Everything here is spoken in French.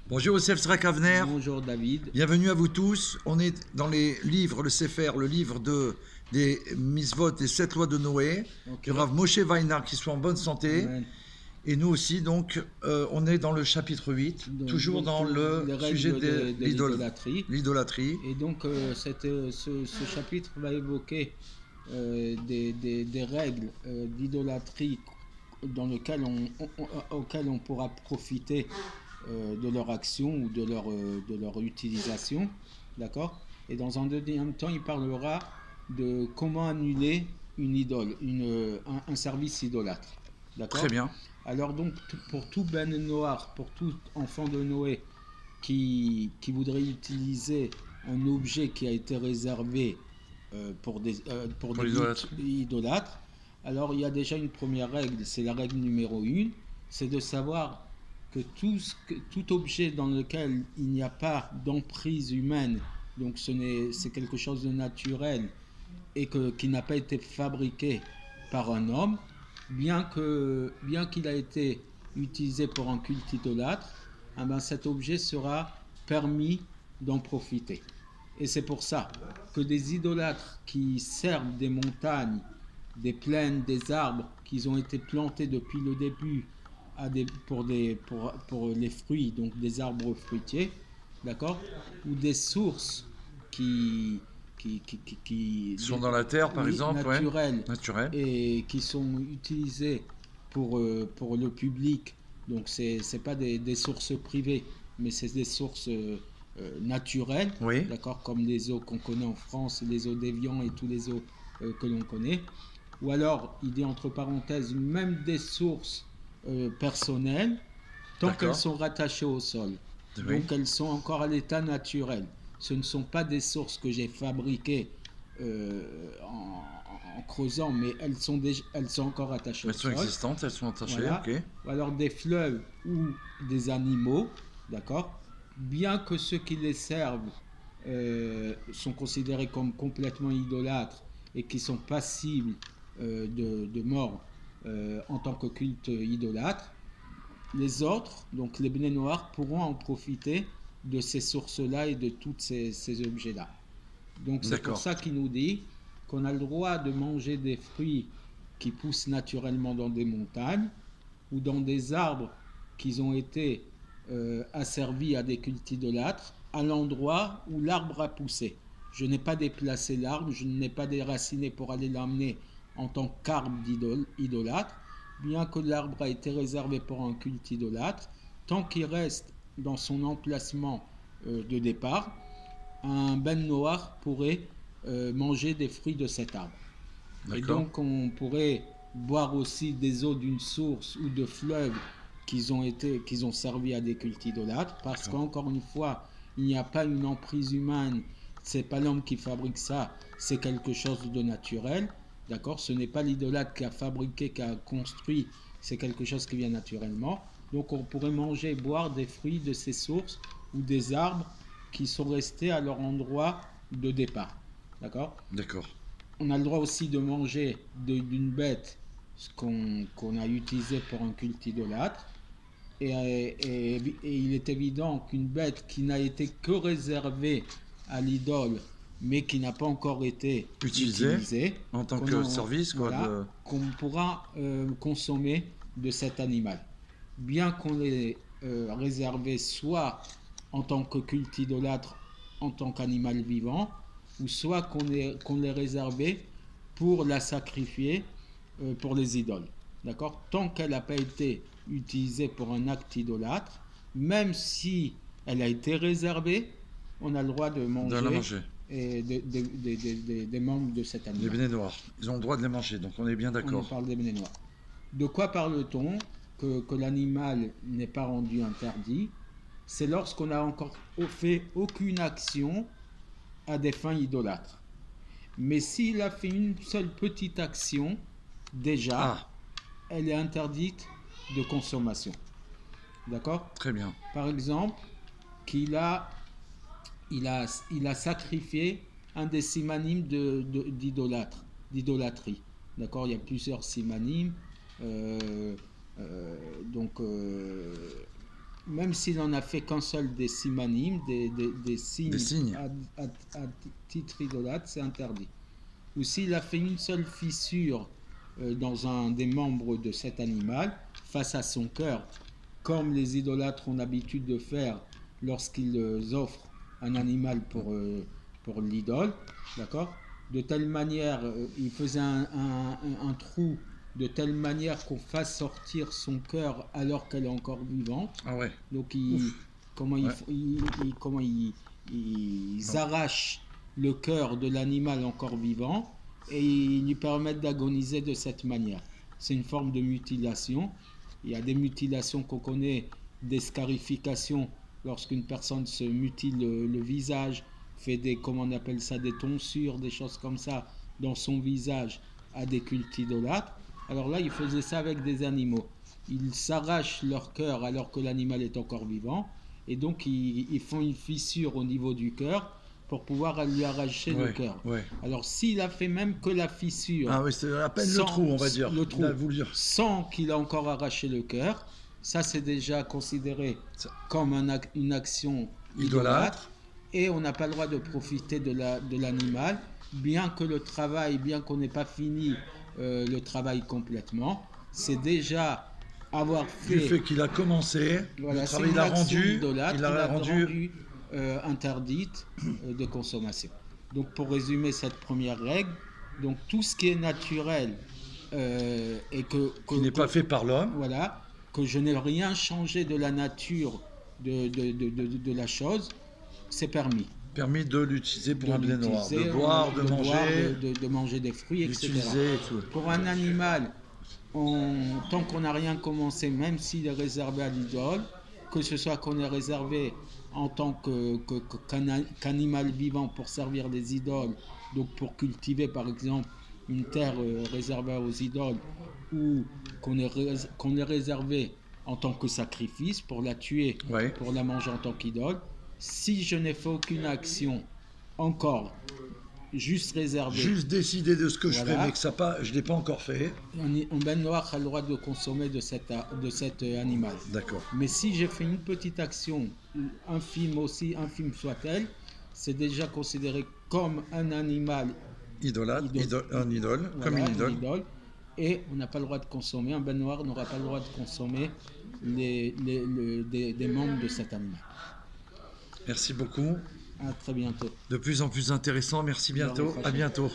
Bonjour Youssef Srakavner, Bonjour David. bienvenue à vous tous. On est dans les livres, le Sefer, le livre des Misvot, des 7 lois de Noé, Ok. du Rav Moshe Weinar, qui soit en bonne santé. Amen. Et nous aussi, donc, on est dans le chapitre 8, toujours dans le Les sujet règles de de l'idolâtrie. l'idolâtrie. Et donc ce chapitre va évoquer des règles d'idolâtrie auxquelles on pourra profiter de leur action ou de leur utilisation. D'accord. Et dans un deuxième temps, il parlera de comment annuler une idole, un service idolâtre. Très D'accord. bien. Alors donc, pour tout ben noir, pour tout enfant de Noé qui voudrait utiliser un objet qui a été réservé pour Pour des l'idolâtrie. idolâtres, alors il y a déjà une première règle, c'est la règle numéro 1, c'est de savoir que tout objet dans lequel il n'y a pas d'emprise humaine, donc c'est quelque chose de naturel et qui n'a pas été fabriqué par un homme, bien qu'il a été utilisé pour un culte idolâtre, eh ben cet objet sera permis d'en profiter. Et c'est pour ça que des idolâtres qui servent des montagnes, des plaines, des arbres qui ont été plantés depuis le début pour les fruits, donc des arbres fruitiers, d'accord, ou des sources qui, Ils sont dans la terre, par oui, exemple, ouais. naturelles Naturel. et qui sont utilisées pour le public. Donc c'est pas des sources privées, mais c'est des sources naturelles, Oui. d'accord, comme les eaux qu'on connaît en France, les eaux d'Évian et tous les eaux que l'on connaît. Ou alors, il dit entre parenthèses, même des sources personnelles, tant qu'elles D'accord. sont rattachées au sol. Oui. Donc elles sont encore à l'état naturel. Ce ne sont pas des sources que j'ai fabriquées en creusant, mais elles sont encore attachées Elles au sont sol. existantes, elles sont attachées, Voilà. ok. Ou alors des fleuves ou des animaux, d'accord. Bien que ceux qui les servent sont considérés comme complètement idolâtres et qui sont passibles de mort en tant que culte idolâtre, les autres, donc les Bnei Noirs, pourront en profiter de ces sources-là et de tous ces objets-là. Donc c'est pour D'accord. ça qu'il nous dit qu'on a le droit de manger des fruits qui poussent naturellement dans des montagnes ou dans des arbres qui ont été asservis à des cultes idolâtres à l'endroit où l'arbre a poussé. Je n'ai pas déplacé l'arbre, je n'ai pas déraciné pour aller l'amener en tant qu'arbre idolâtre, bien que l'arbre a été réservé pour un culte idolâtre, tant qu'il reste dans son emplacement de départ, un ben noir pourrait manger des fruits de cet arbre. Et D'accord. donc on pourrait boire aussi des eaux d'une source ou de fleuves qu'ils ont servi à des cultes idolâtres, parce qu'encore une fois, il n'y a pas une emprise humaine, c'est pas l'homme qui fabrique ça, c'est quelque chose de naturel, d'accord. Ce n'est pas l'idolâtre qui a fabriqué, qui a construit, c'est quelque chose qui vient naturellement. Donc on pourrait manger et boire des fruits de ces sources ou des arbres qui sont restés à leur endroit de départ, d'accord. D'accord. On a le droit aussi de manger d'une bête qu'on a utilisée pour un culte idolâtre. Et il est évident qu'une bête qui n'a été que réservée à l'idole, mais qui n'a pas encore été Utilisé utilisée, en tant que service, quoi. voilà, qu'on pourra consommer de cet animal. Bien qu'on l'ait réservé soit en tant que culte idolâtre, en tant qu'animal vivant, ou soit qu'on l'ait réservé pour la sacrifier pour les idoles. D'accord. Tant qu'elle n'a pas été utilisée pour un acte idolâtre, même si elle a été réservée, on a le droit de De la manger manger. des membres de cet Les animal. Bnei Noirs. Ils ont le droit de les manger, donc on est bien On d'accord. parle des Bnei Noirs. De quoi parle-t-on que l'animal n'est pas rendu interdit? C'est lorsqu'on n'a encore fait aucune action à des fins idolâtres. Mais s'il a fait une seule petite action, déjà, Ah, elle est interdite de consommation. D'accord. très bien. Par exemple, il a sacrifié un des simanimes d'idolâtrie. D'accord. Il y a plusieurs simanimes. Donc, même s'il n'en a fait qu'un seul des simanim, des Des signes. à titre idolâtre, c'est interdit. Ou s'il a fait une seule fissure dans un des membres de cet animal, face à son cœur, comme les idolâtres ont l'habitude de faire lorsqu'ils offrent un animal pour l'idole, d'accord? De telle manière, il faisait un trou de telle manière qu'on fasse sortir son cœur alors qu'elle est encore vivante. Ah ouais. Donc, Ouf. comment, Ouais. comment ils arrachent le cœur de l'animal encore vivant et ils lui permettent d'agoniser de cette manière. C'est une forme de mutilation. Il y a des mutilations qu'on connaît, des scarifications, lorsqu'une personne se mutile le visage, fait des, comment on appelle ça, des tonsures, des choses comme ça, dans son visage, à des cultes idolâtres. Alors là, ils faisaient ça avec des animaux. Ils s'arrachent leur cœur alors que l'animal est encore vivant, et donc ils font une fissure au niveau du cœur pour pouvoir lui arracher le Ouais. cœur. Ouais. Alors s'il a fait même que la fissure, Ah oui, c'est à peine le sans- trou, on va dire. le trou, Il a voulu. sans qu'il a encore arraché le cœur, ça c'est déjà considéré Ça. comme une action Idolâtre. et on n'a pas le droit de profiter de l'animal, bien que le travail, bien qu'on n'ait pas fini le travail complètement, c'est déjà avoir Du fait, fait qu'il a commencé, voilà, le c'est travail une il a action rendu, idolâtre il a rendu. interdite de consommation. Donc pour résumer cette première règle, donc tout ce qui est naturel et Qui n'est pas fait par l'homme. voilà, que je n'ai rien changé de la nature de la chose, c'est permis. Permis de l'utiliser pour De un blé noir, l'utiliser, de boire, de manger, de manger des fruits, etc. d'utiliser et tout. Pour un animal, tant qu'on n'a rien commencé, même s'il est réservé à l'idole, que ce soit qu'on est réservé en tant qu'animal vivant pour servir les idoles, donc pour cultiver par exemple une terre réservée aux idoles, ou qu'on est réservé en tant que sacrifice pour la tuer, Ouais. pour la manger en tant qu'idole, si je n'ai fait aucune action encore, juste réservé, Juste décider de ce que je Voilà. fais, mais que ça pas, je ne l'ai pas encore fait. un ben noir a le droit de consommer de cet animal. D'accord. Mais si j'ai fait une petite action, infime aussi, infime soit-elle, c'est déjà considéré comme un animal, Idolâtre, un idole, voilà, comme une idole. et on n'a pas le droit de consommer, un ben noir n'aura pas le droit de consommer des membres de cet animal. Merci beaucoup. À très bientôt. De plus en plus intéressant. Merci bientôt. À bientôt.